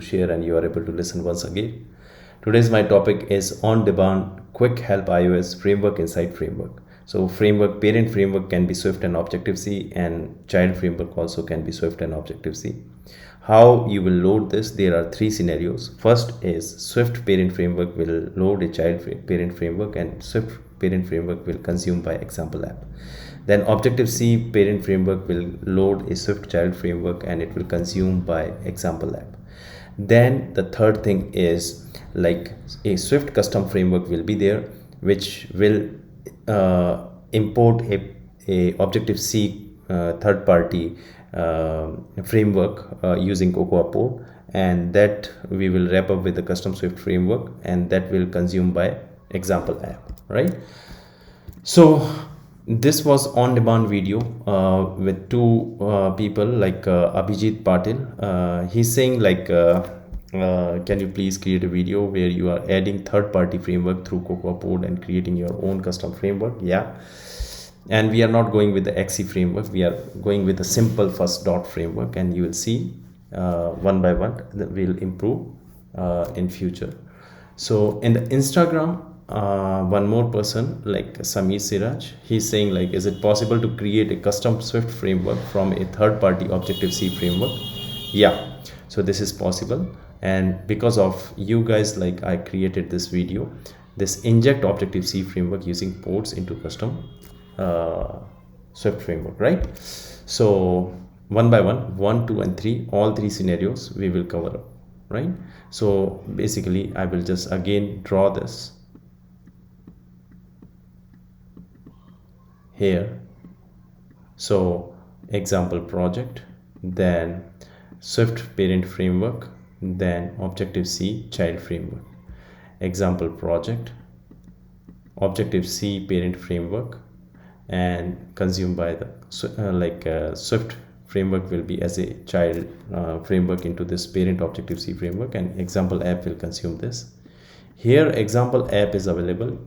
share and you are able to listen once again. Today's my topic is on-demand quick help iOS framework inside framework. So parent framework can be Swift and Objective-C, and child framework also can be Swift and Objective-C. How you will load this? There are three scenarios. First is Swift parent framework will load a child parent framework, and Swift parent framework will consume by example app. Then Objective-C parent framework will load a Swift child framework and it will consume by example app. Then the third thing is like a Swift custom framework will be there, which will import a Objective-C third-party framework using cocoapod, and that we will wrap up with the custom Swift framework, and that will consume by example app, right? So this was on-demand video with two people, like Abhijit Patil. He's saying like can you please create a video where you are adding third-party framework through cocoapod and creating your own custom framework? Yeah. And we are not going with the XC framework, we are going with the simple first dot framework, and you will see one by one that will improve in future. So in the Instagram, one more person like Samir Siraj, he's saying like, is it possible to create a custom Swift framework from a third-party Objective-C framework? Yeah, so this is possible, and because of you guys, like I created this video, this inject Objective-C framework using ports into custom Swift framework, right? So one by one, 1, 2 and 3, all three scenarios we will cover up, right? So basically I will just again draw this here. So example project, then Swift parent framework, then Objective-C child framework. Example project, Objective-C parent framework, and consumed by the Swift framework will be as a child framework into this parent Objective-C framework, and example app will consume this. Here example app is available,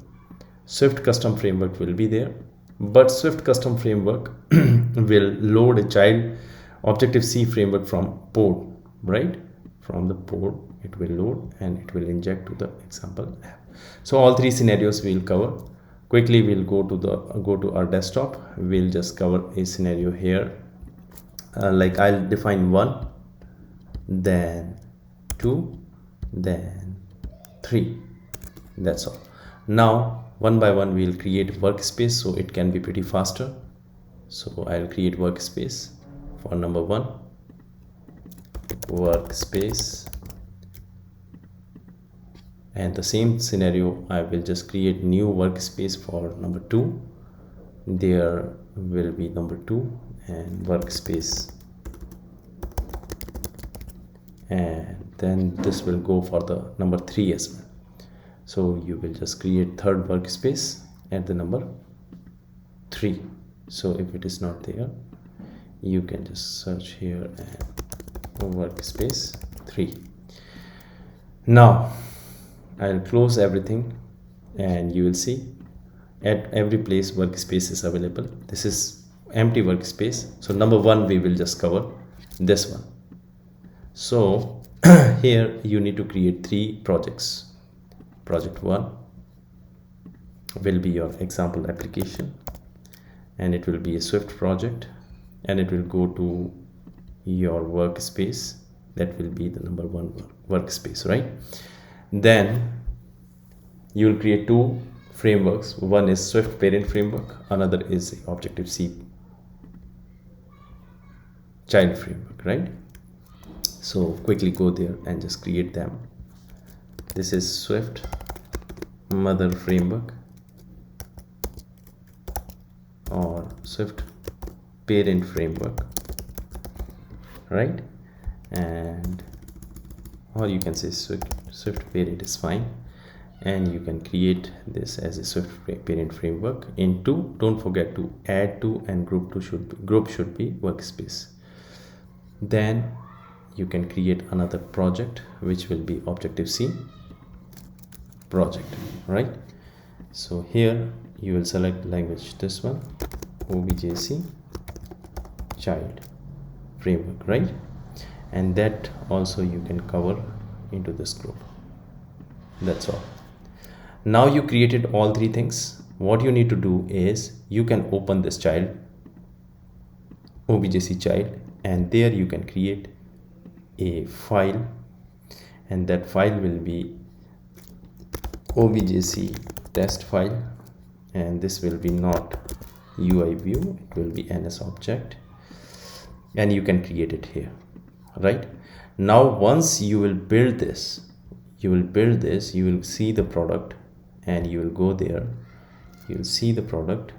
Swift custom framework will be there, but Swift custom framework will load a child Objective-C framework from port, right? From the port it will load and it will inject to the example app. So all three scenarios we'll cover. Quickly we'll go to our desktop. We'll just cover a scenario here, like I'll define 1, then 2, then 3. That's all. Now one by one we'll create workspace, so it can be pretty faster. So I'll create workspace for number 1, workspace, and the same scenario I will just create new workspace for number 2. There will be number 2 and workspace, and then this will go for the number 3 as well. So you will just create third workspace at the number 3. So if it is not there, you can just search here and workspace 3. Now I'll close everything, and you will see at every place workspace is available. This is empty workspace. So number 1 we will just cover this one. So here you need to create 3 projects. Project 1 will be your example application, and it will be a Swift project, and it will go to your workspace. That will be the number 1 workspace, right? Then you will create 2 frameworks. One is Swift parent framework, another is Objective-C child framework, right? So quickly go there and just create them. This is Swift mother framework or Swift parent framework, right? And or you can say Swift parent is fine, and you can create this as a Swift parent framework into, don't forget to add to, and group should be workspace. Then you can create another project which will be Objective-C project, right? So here you will select language, this one, ObjC child framework, right? and that also you can cover into this group. That's all. Now you created all three things. What you need to do is you can open this child, ObjC child, and there you can create a file, and that file will be ObjC test file, and this will be not UI view, it will be NS object, and you can create it here. Right now, once you will build this, you will see the product, and you will go there, you will see the product.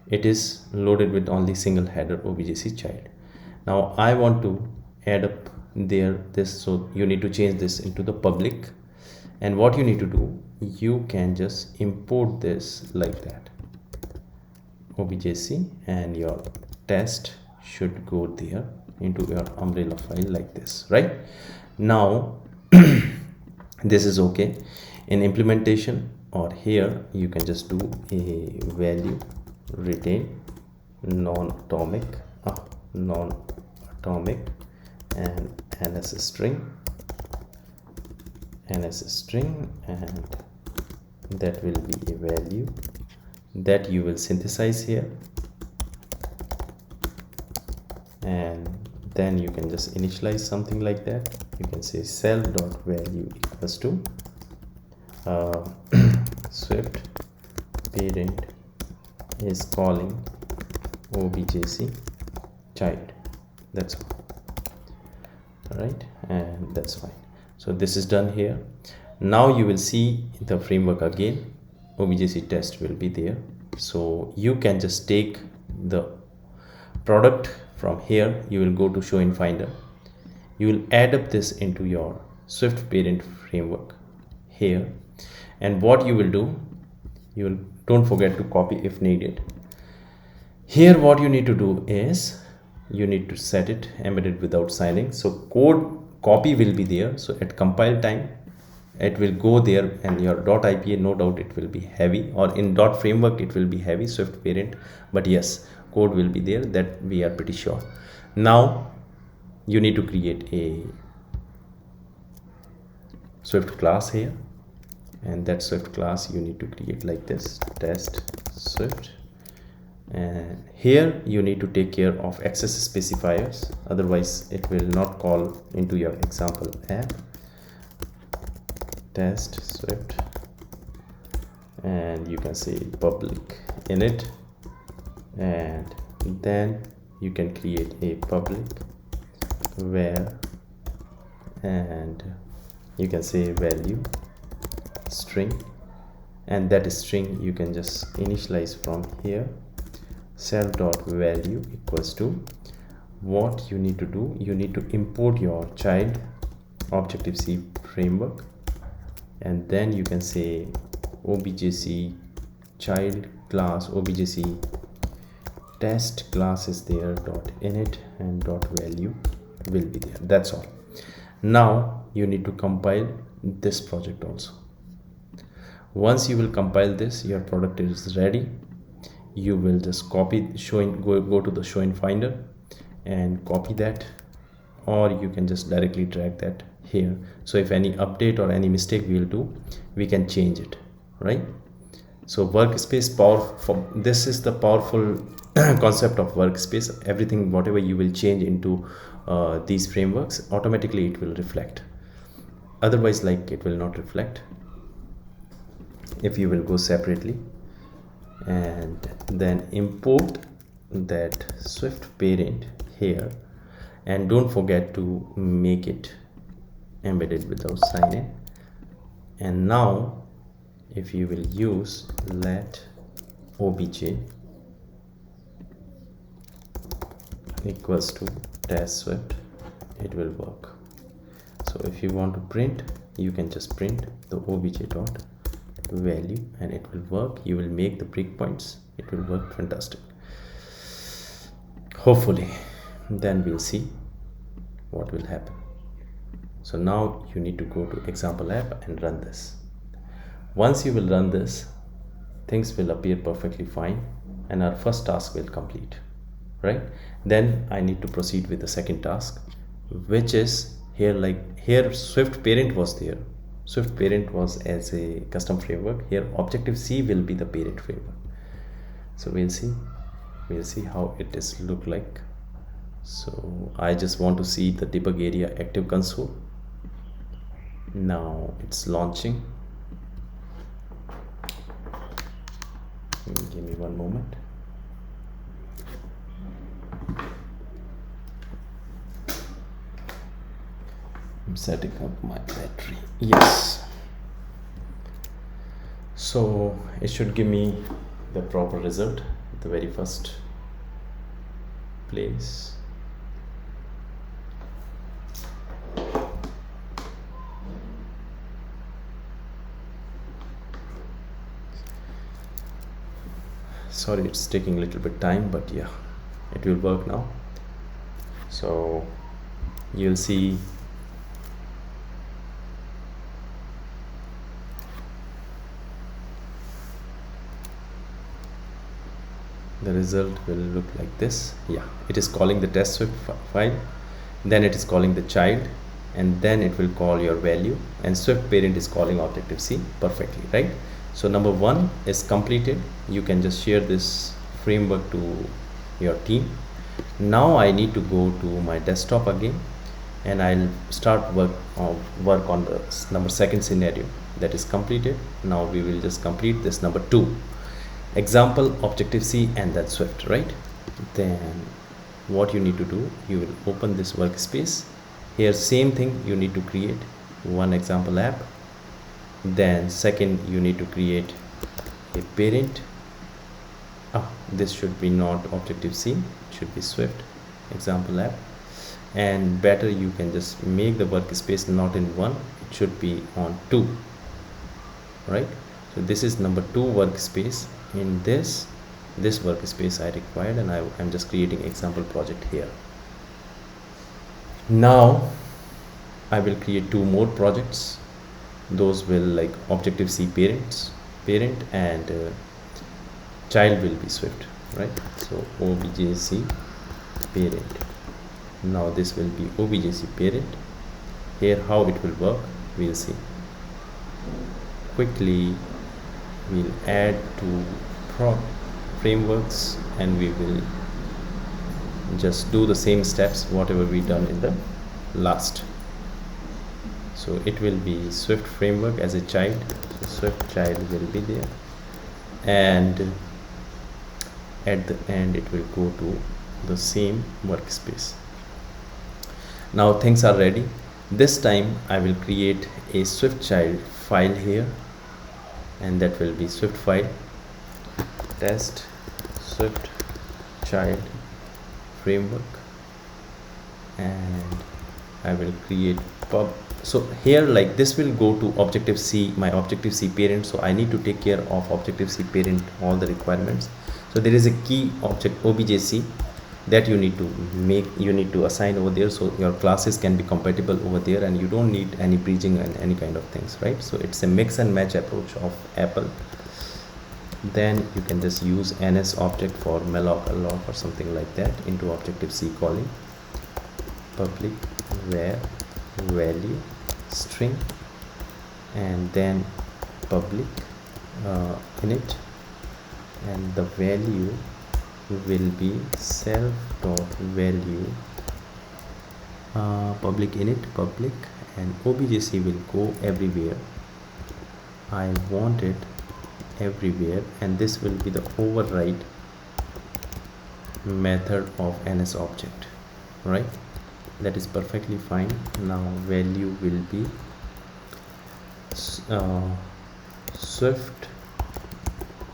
It is loaded with only single header ObjC child. Now I want to add up there this, so you need to change this into the public, and what you need to do, you can just import this like that, ObjC, and your test should go there into your umbrella file like this. Right now this is okay. In implementation or here, you can just do a value retain non-atomic and NS string, and that will be a value that you will synthesize here, and then you can just initialize something like that. You can say cell.value equals to Swift parent is calling ObjC child. That's all right, and that's fine. So this is done here. Now you will see the framework again. ObjC test will be there, so you can just take the product from here. You will go to show in finder, you will add up this into your SwiftParentFramework here, and what you will do, you will, don't forget to copy if needed. Here what you need to do is you need to set it embedded without signing, so code copy will be there, so at compile time it will go there, and your .ipa, no doubt it will be heavy, or in .framework it will be heavy Swift parent, but yes, code will be there, that we are pretty sure. Now you need to create a Swift class here, and that Swift class you need to create like this, test Swift, and here you need to take care of access specifiers, otherwise it will not call into your example app. Test Swift, and you can say public init, and then you can create a public where, and you can say value string, and that string you can just initialize from here, cell.value equals to, what you need to do, you need to import your child ObjC framework, and then you can say ObjC child class, ObjC test class is there, .init and .value will be there. That's all. Now you need to compile this project also. Once you will compile this, your product is ready. You will just copy go to the show in finder and copy that, or you can just directly drag that here, so if any update or any mistake we will do, we can change it, right? So workspace powerful, this is the powerful concept of workspace. Everything, whatever you will change into these frameworks, automatically it will reflect, otherwise like it will not reflect if you will go separately. And then import that Swift parent here, and don't forget to make it embedded without sign in. And now if you will use let obj equals to test Swift, it will work. So if you want to print, you can just print the obj dot value and it will work. You will make the breakpoints, it will work fantastic, hopefully. Then we'll see what will happen. So now you need to go to example app and run this. Once you will run this, things will appear perfectly fine and our first task will complete, right? Then I need to proceed with the second task, which is here, like here Swift parent was there. Swift parent was as a custom framework. Here Objective-C will be the parent framework. So we'll see how it is look like. So I just want to see the debug area active console. Now it's launching. Give me one moment. I'm setting up my battery. Yes. So it should give me the proper result at the very first place. Sorry, it's taking a little bit time, but yeah, it will work now. So you'll see the result will look like this. Yeah, it is calling the test Swift file, then it is calling the child, and then it will call your value, and Swift parent is calling Objective-C perfectly, right? So number one is completed. You can just share this framework to your team. Now I need to go to my desktop again, and I'll start work on the number second scenario that is completed. Now we will just complete this number 2 example, Objective-C and then Swift, right? Then what you need to do, you will open this workspace. Here same thing, you need to create one example app. Then second, you need to create a parent. This should be not Objective-C, it should be Swift example app. And better, you can just make the workspace not in 1, it should be on 2, right? So this is number 2 workspace. In this workspace I required, and I'm just creating example project here. Now I will create 2 more projects. Those will like Objective-C parent and child will be Swift, right? So ObjC parent. Now this will be ObjC parent. Here how it will work, we'll see. Quickly we'll add 2 frameworks, and we will just do the same steps whatever we done in the last. So it will be Swift framework as a child, so Swift child will be there, and at the end it will go to the same workspace. Now things are ready. This time I will create a Swift child file here, and that will be Swift file test Swift child framework, and I will create pub. So here like this will go to Objective-C, my Objective-C parent. So I need to take care of Objective-C parent, all the requirements. So there is a key object ObjC that you need to assign over there, so your classes can be compatible over there, and you don't need any breaching and any kind of things, right? So it's a mix and match approach of Apple. Then you can just use ns object for malloc, alloc or something like that into Objective-C calling public var value string, and then public init, and the value will be self dot value public init public, and ObjC will go everywhere. I want it everywhere, and this will be the override method of ns object, right? That is perfectly fine. Now value will be Swift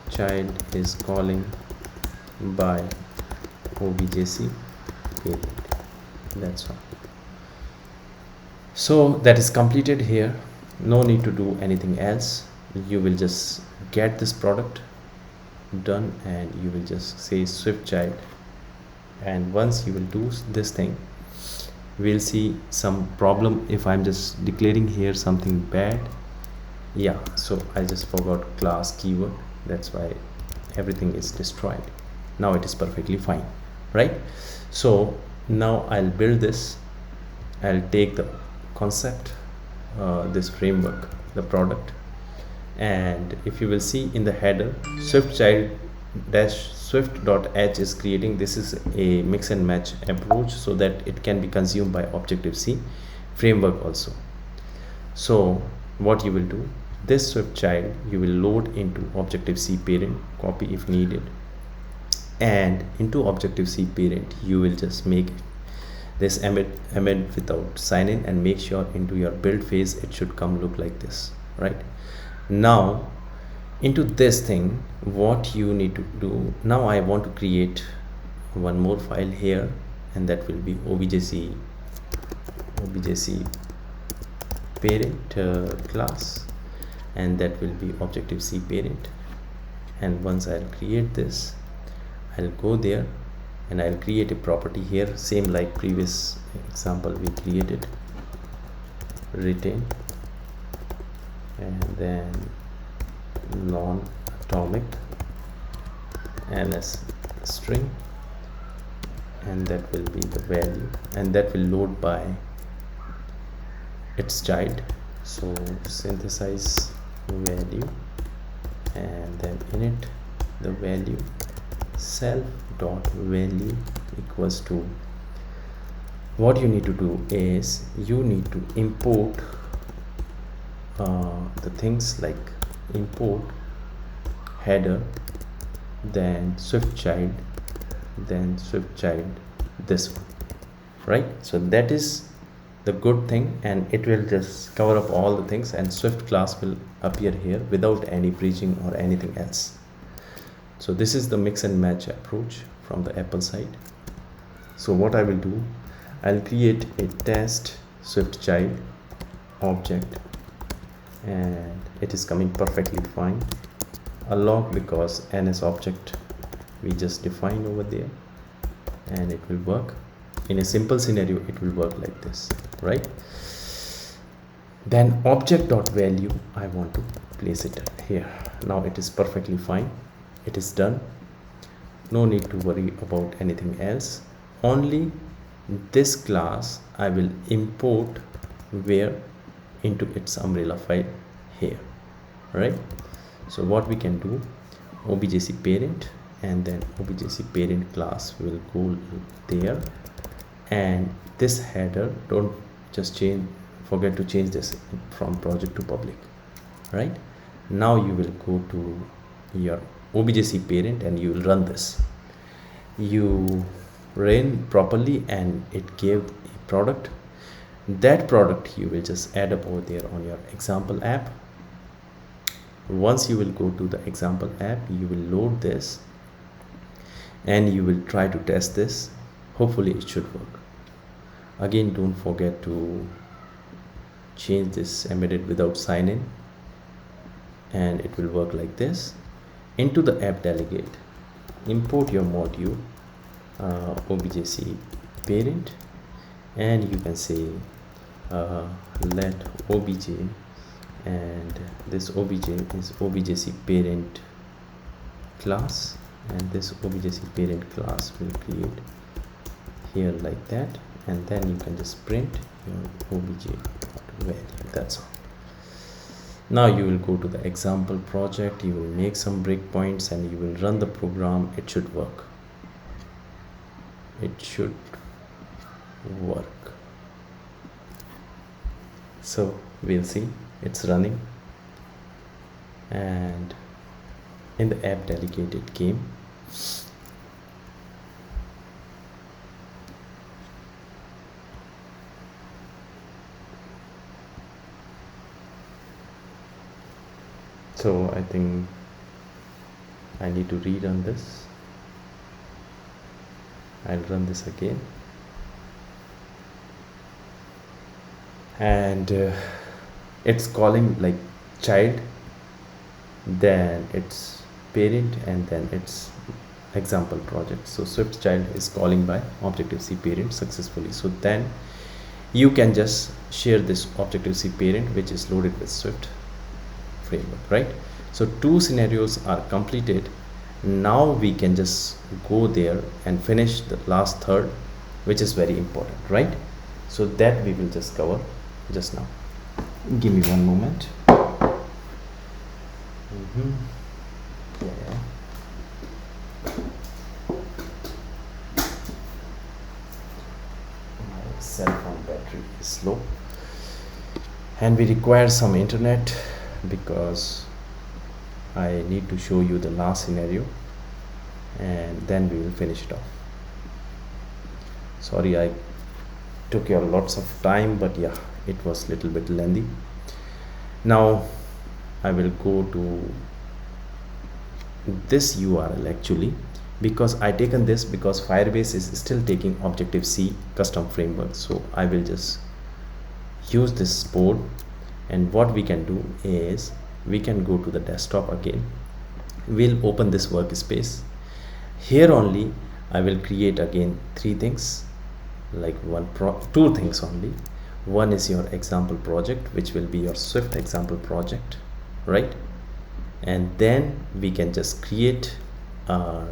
child is calling by ObjC parent. That's all. So that is completed here. No need to do anything else. You will just get this product done, and you will just say Swift child, and once you will do this thing, we'll see some problem if I'm just declaring here something bad. Yeah, so I just forgot class keyword, that's why everything is destroyed. Now it is perfectly fine, right? So now I'll build this I'll take the concept, this framework, the product, and if you will see in the header, swift.h is creating. This is a mix and match approach so that it can be consumed by Objective-C framework also. So what you will do, this Swift child you will load into Objective-C parent, copy if needed, and into Objective-C parent you will just make this embed without sign in, and make sure into your build phase it should come look like this. Right now, into this thing, what you need to do now, I want to create one more file here, and that will be ObjC parent class, and that will be Objective-C parent. And once I'll create this, I'll go there and I'll create a property here, same like previous example we created, retain, and then non-atomic ns string, and that will be the value, and that will load by its child. So synthesize value, and then init the value self dot value equals to, what you need to do is you need to import the things like import header, then Swift child, then Swift child, this one, right? So that is the good thing, and it will just cover up all the things, and Swift class will appear here without any bridging or anything else. So this is the mix and match approach from the Apple side. So what I will do, I'll create a test Swift child object, and it is coming perfectly fine. A log, because ns object we just defined over there, and it will work in a simple scenario. It will work like this, right? Then object.value, I want to place it here. Now it is perfectly fine. It is done. No need to worry about anything else. Only this class I will import where into its umbrella file here, right? So what we can do, ObjC parent, and then ObjC parent class will go there, and this header, don't just forget to change this from project to public. Right now you will go to your ObjC parent and you will run this. You ran properly and it gave a product. That product you will just add up over there on your example app. Once you will go to the example app, you will load this and you will try to test this. Hopefully it should work. Again, don't forget to change this embedded without sign in, and it will work like this. Into the app delegate, import your module ObjC parent, and you can say let obj, and this obj is ObjC parent class, and this ObjC parent class will create here like that, and then you can just print your obj value. That's all. Now you will go to the example project, you will make some breakpoints, and you will run the program. It should work. It should work. So we'll see it's running, and in the app delegate it came. So I think I need to rerun this. I'll run this again, and it's calling like child, then it's parent, and then it's example project. So Swift child is calling by Objective-C parent successfully. So then you can just share this Objective-C parent which is loaded with Swift framework, right? So two scenarios are completed. Now we can just go there and finish the last third, which is very important, right? So that we will just cover just now. Give me one moment. Yeah. My cell phone battery is low and we require some internet because I need to show you the last scenario and then we will finish it off. Sorry I took your lots of time, but yeah, it was little bit lengthy. Now I will go to this URL actually, because I taken this because Firebase is still taking ObjC custom framework. So I will just use this board, and what we can do is we can go to the desktop again. We'll open this workspace. Here only I will create again three things, like two things only. One is your example project, which will be your Swift example project, right? And then we can just create our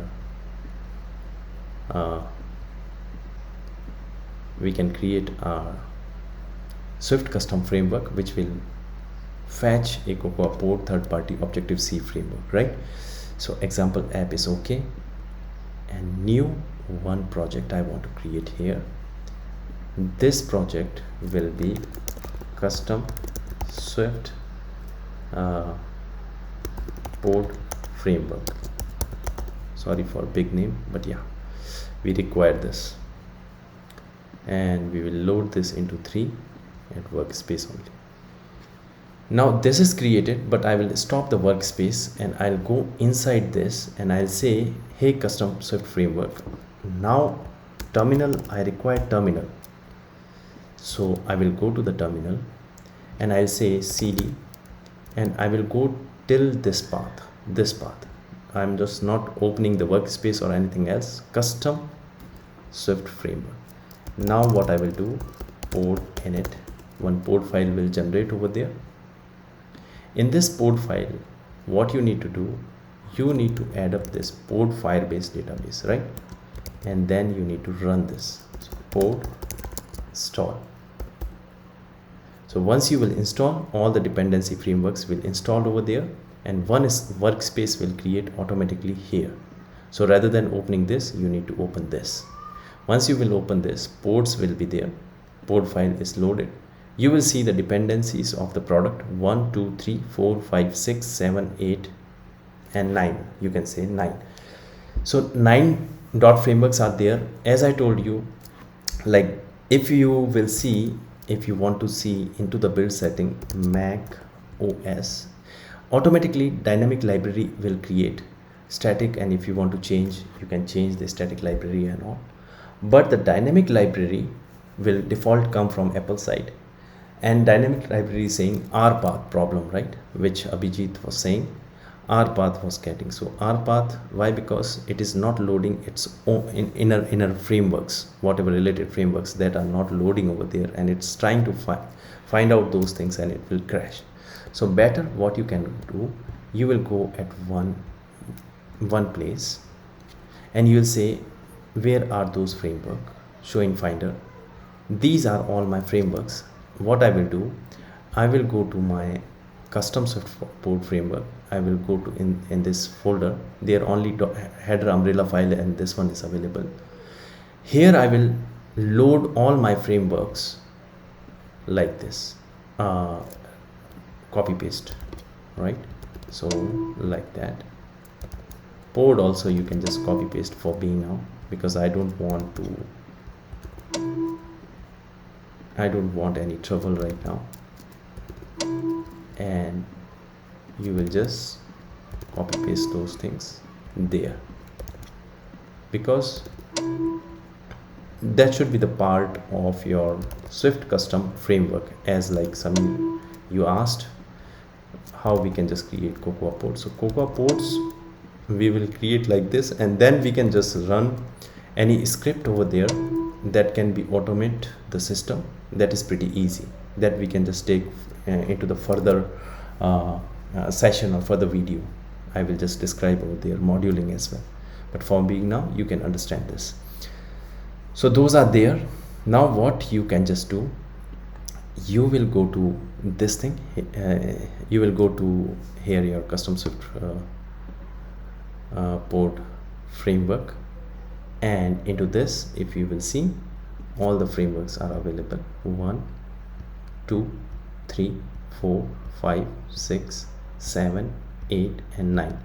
Swift custom framework, which will fetch a cocoapod third-party ObjC framework, right? So example app is okay, and new one project I want to create here. This project will be custom Swift pod framework. Sorry for big name, but yeah, we require this, and we will load this into 3 at workspace only. Now this is created, but I will stop the workspace and I'll go inside this and I'll say, hey custom Swift framework. Now terminal, I require terminal. So I will go to the terminal and I'll say cd, and I will go till this path. I'm just not opening the workspace or anything else. Custom Swift framework. Now what I will do, pod init, one pod file will generate over there. In this pod file, what you need to do, you need to add up this pod Firebase database, right? And then you need to run this. So pod install. So once you will install, all the dependency frameworks will install over there, and one is workspace will create automatically here. So rather than opening this, you need to open this. Once you will open this, pods will be there. Pod file is loaded. You will see the dependencies of the product 1, 2, 3, 4, 5, 6, 7, 8 and 9. You can say 9. So 9 dot frameworks are there. As I told you, like if you will see, if you want to see into the build setting, Mac OS, automatically dynamic library will create static, and if you want to change, you can change the static library and all. But the dynamic library will default come from Apple side, and dynamic library is saying RPath problem, right? Which Abhijit was saying RPath was getting. So RPath, why? Because it is not loading its own inner frameworks, whatever related frameworks that are not loading over there, and it's trying to find out those things, and it will crash. So better what you can do, you will go at one place and you will say, where are those framework? Show in Finder. These are all my frameworks. What I will do, I will go to my custom Swift pod framework. I will go to in this folder. There only header umbrella file and this one is available. Here I will load all my frameworks like this. Copy paste, right? So like that. Pod also you can just copy paste for being now, because I don't want any trouble right now. And you will just copy paste those things there, because that should be the part of your Swift custom framework. As like some you asked how we can just create cocoapods. So cocoapods we will create like this, and then we can just run any script over there that can be automate the system. That is pretty easy, that we can just take into the further session or further video. I will just describe over there moduling as well, but for being now you can understand this. So those are there. Now what you can just do, you will go to this thing, you will go to here your custom Swift port framework, and into this, if you will see, all the frameworks are available: 1 2 3 4 5 6 7 8 and 9.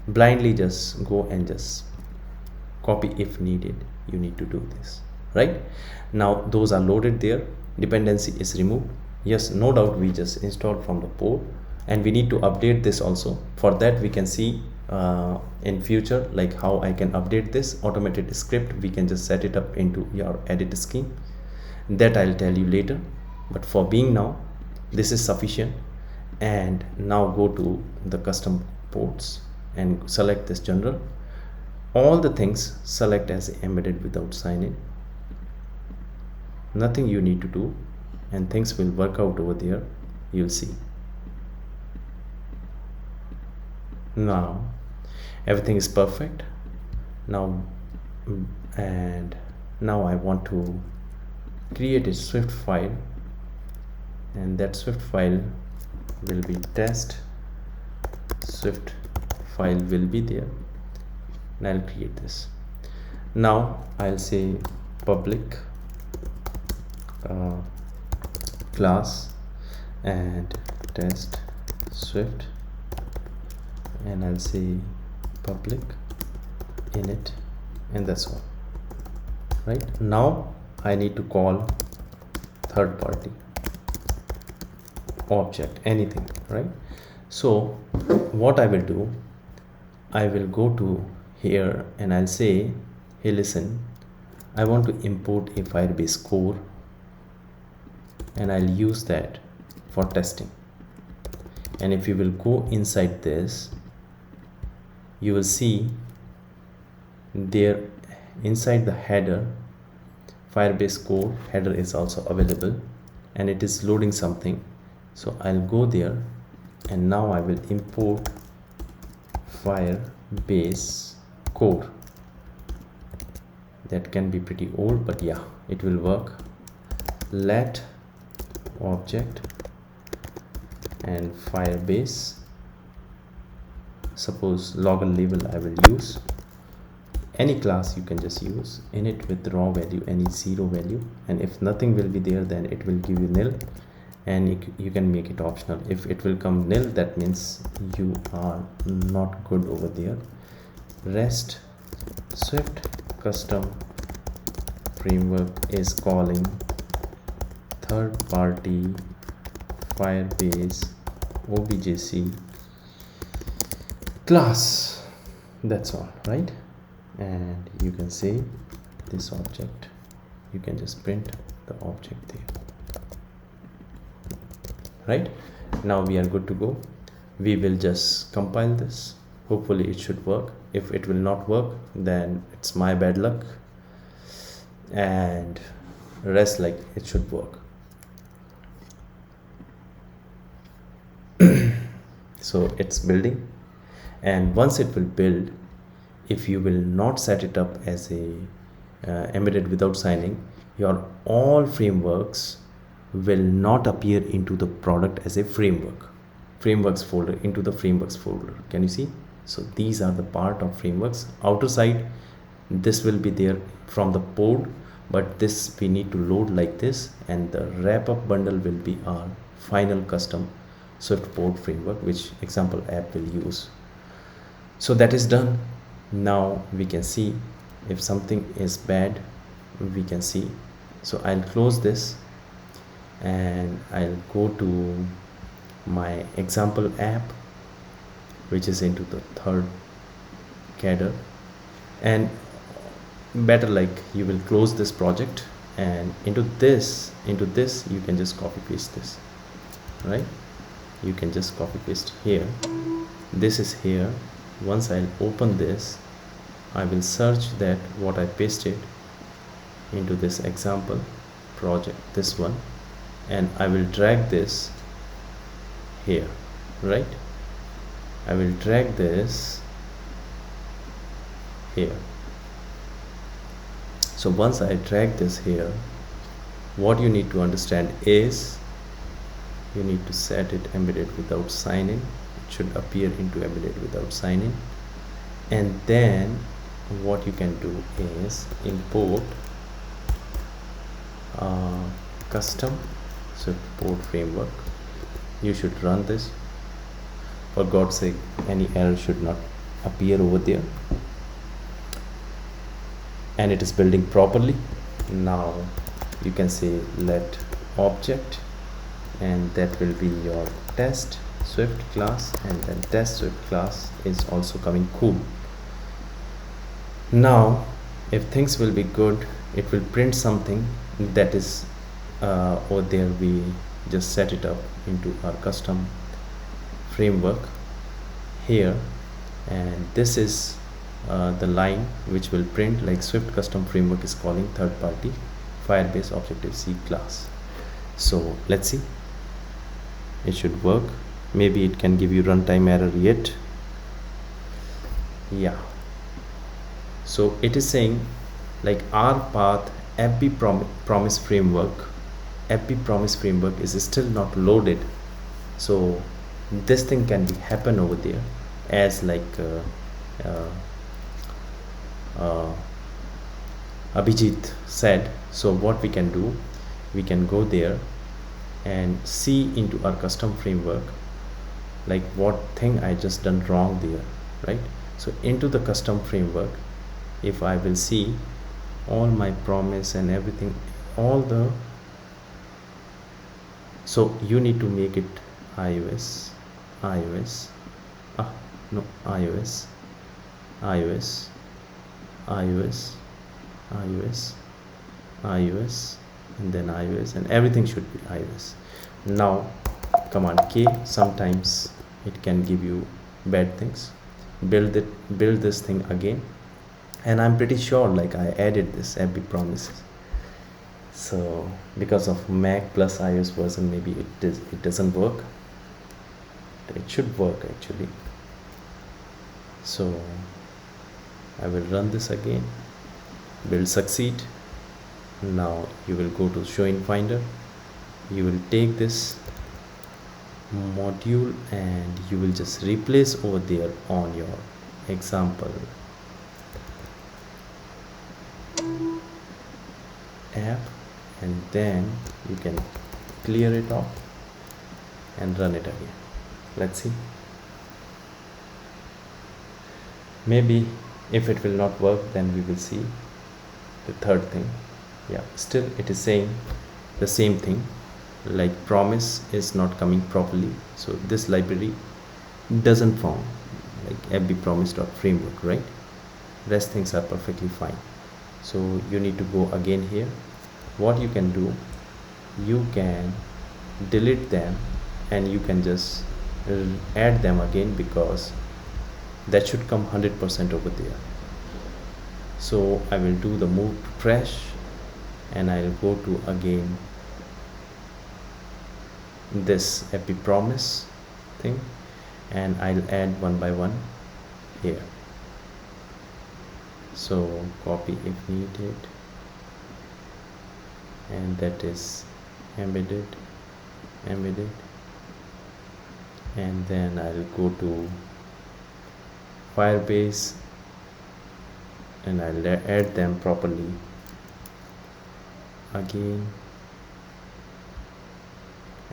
Blindly just go and just copy. If needed, you need to do this. Right now those are loaded there, dependency is removed. Yes, no doubt, we just installed from the port, and we need to update this also. For that we can see in future like how I can update this automated script. We can just set it up into your edit scheme, that I'll tell you later, but for being now this is sufficient. And now go to the custom ports and select this general. All the things select as embedded without sign-in. Nothing you need to do, and things will work out over there. You'll see. Now everything is perfect. Now I want to create a Swift file, and that Swift file will be test. Swift file will be there, and I'll create this. Now I'll say public class and test Swift, and I'll say public init, and that's all. Right now I need to call third party object, anything, right? So what I will do, I will go to here and I'll say, hey listen, I want to import a Firebase core, and I'll use that for testing. And if you will go inside this, you will see there inside the header, Firebase core header is also available, and it is loading something. So I'll go there, and now I will import Firebase core. That can be pretty old, but yeah, it will work. Let object and Firebase, suppose logger label I will use. Any class you can just use init with raw value, any 0 value, and if nothing will be there, then it will give you nil, and you can make it optional. If it will come nil, that means you are not good over there. Rest Swift custom framework is calling third party Firebase ObjC class. That's all, right? And you can say this object, you can just print the object there. Right now we are good to go. We will just compile this. Hopefully it should work. If it will not work, then it's my bad luck, and rest like it should work. So it's building, and once it will build, if you will not set it up as a embedded without signing, your all frameworks will not appear into the product as a frameworks folder, into the frameworks folder. Can you see? So these are the part of frameworks. Outer side, this will be there from the port, but this we need to load like this, and the wrap up bundle will be our final custom Swift port framework, which example app will use. So that is done. Now we can see if something is bad, we can see. So I'll close this, and I'll go to my example app, which is into the third cadre, and better like you will close this project, and into this you can just copy paste this, right? You can just copy paste here. This is here. Once I'll open this, I will search that what I pasted into this example project, this one, and I will drag this here, right? I will drag this here. So once I drag this here, what you need to understand is you need to set it embedded without sign in. It should appear into embedded without sign in. And then what you can do is import custom support framework. You should run this. For God's sake, any error should not appear over there, and it is building properly. Now you can say let object, and that will be your test Swift class, and then test Swift class is also coming cool. Now if things will be good, it will print something that is over there. We just set it up into our custom framework here, and this is the line which will print like SwiftCustomFramework is calling third-party Firebase ObjC class. So let's see, it should work. Maybe it can give you runtime error yet. Yeah, so it is saying like our path promise framework is still not loaded. So this thing can be happen over there, as like Abhijit said. So what we can do, we can go there and see into our custom framework like what thing I just done wrong there, right? So into the custom framework, if I will see all my promise and everything, all the, so you need to make it iOS, iOS, iOS, iOS, iOS, iOS, iOS, and then iOS, and everything should be iOS. Now command K, sometimes it can give you bad things. Build this thing again, and I'm pretty sure like I added this FB promises. So because of Mac plus iOS version, maybe it doesn't work. It should work actually. So I will run this again, will succeed. Now you will go to show in Finder, you will take this module and you will just replace over there on your example app, and then you can clear it off and run it again. Let's see, maybe if it will not work, then we will see the third thing. Yeah, still it is saying the same thing, like promise is not coming properly. So this library doesn't form like fbpromise.framework, right? Rest things are perfectly fine. So you need to go again here. What you can do, you can delete them and you can just add them again, because that should come 100% over there. So I will do the move to trash, and I'll go to again this epi promise thing, and I'll add one by one here. So copy if needed, and that is embedded, and then I'll go to Firebase and I'll add them properly again,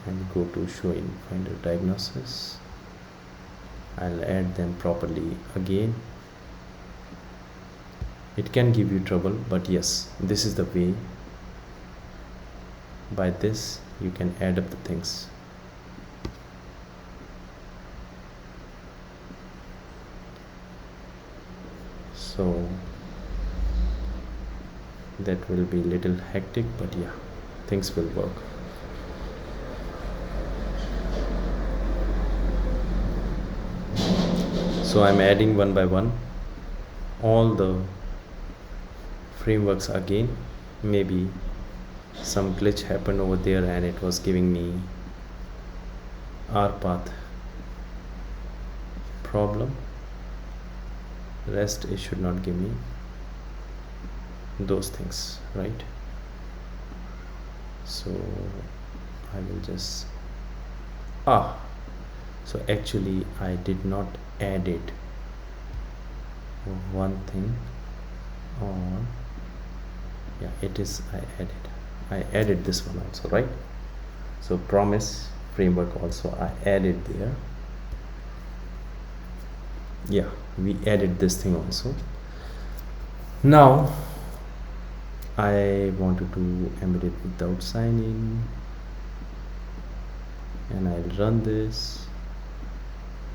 and go to show in Finder diagnosis. I'll add them properly again. It can give you trouble, but yes, this is the way. By this you can add up the things. So that will be little hectic, but yeah, things will work. So I'm adding one by one all the frameworks again. Maybe some glitch happened over there and it was giving me RPath problem. Rest it should not give me those things, right? So I will just so actually I did not add it one thing, or yeah, it is I added this one also, right? So promise framework also I added there. Yeah, we added this thing also. Now I wanted to embed it without signing, and I'll run this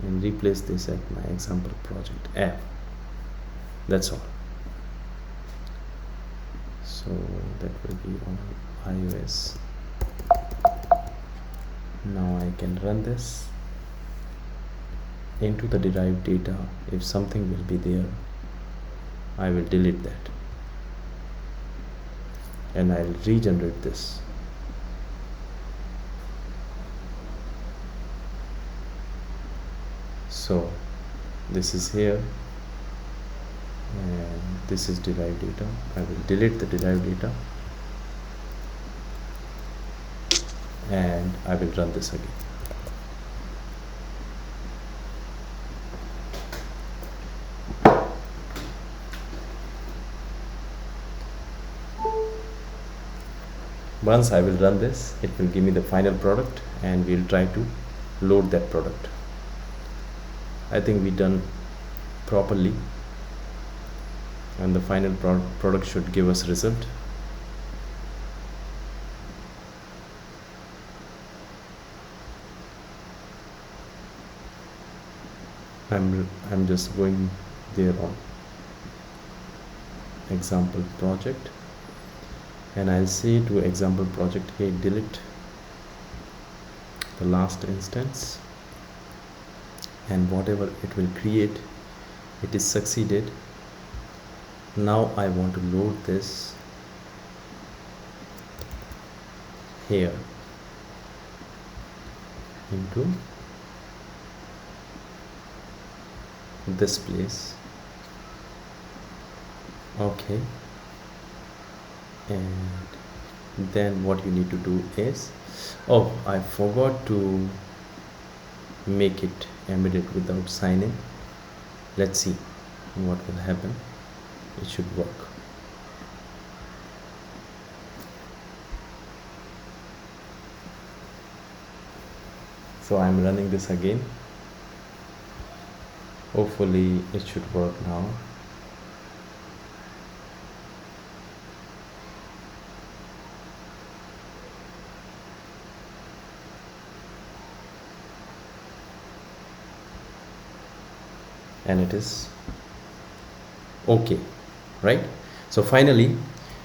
and replace this at my example project app. That's all. So that will be on iOS. Now I can run this into the derived data. If something will be there, I will delete that and I'll regenerate this. So this is here and this is derived data. I will delete the derived data and I will run this again. Once I will run this, it will give me the final product and we'll try to load that product. I think we done properly and the final product should give us result. I'm just going there on example project and I'll say to example project, hey, delete the last instance, and whatever it will create, it is succeeded. Now I want to load this here into this place. Okay, and then what you need to do is, I forgot to make it embedded without signing. Let's see what will happen. It should work. So I'm running this again. Hopefully it should work now. And it is okay, right? So finally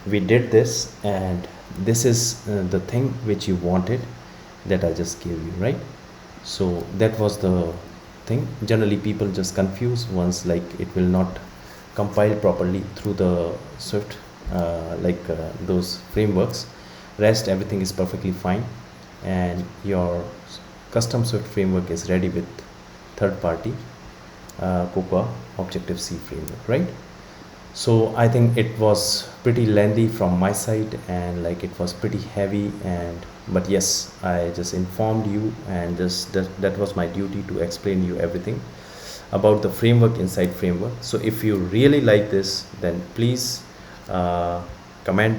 we did this, and this is the thing which you wanted that I just gave you, right? So that was the thing. Generally people just confuse once, like it will not compile properly through the Swift those frameworks. Rest everything is perfectly fine, and your custom Swift framework is ready with third party Cocoa ObjC framework, right? So I think it was pretty lengthy from my side, and like it was pretty heavy, but yes, I just informed you, and just that was my duty to explain you everything about the framework inside framework. So if you really like this, then please comment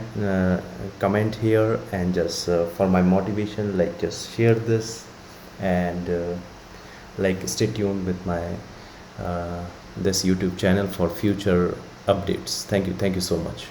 here, and just for my motivation, like just share this, and like stay tuned with my this YouTube channel for future updates. Thank you so much.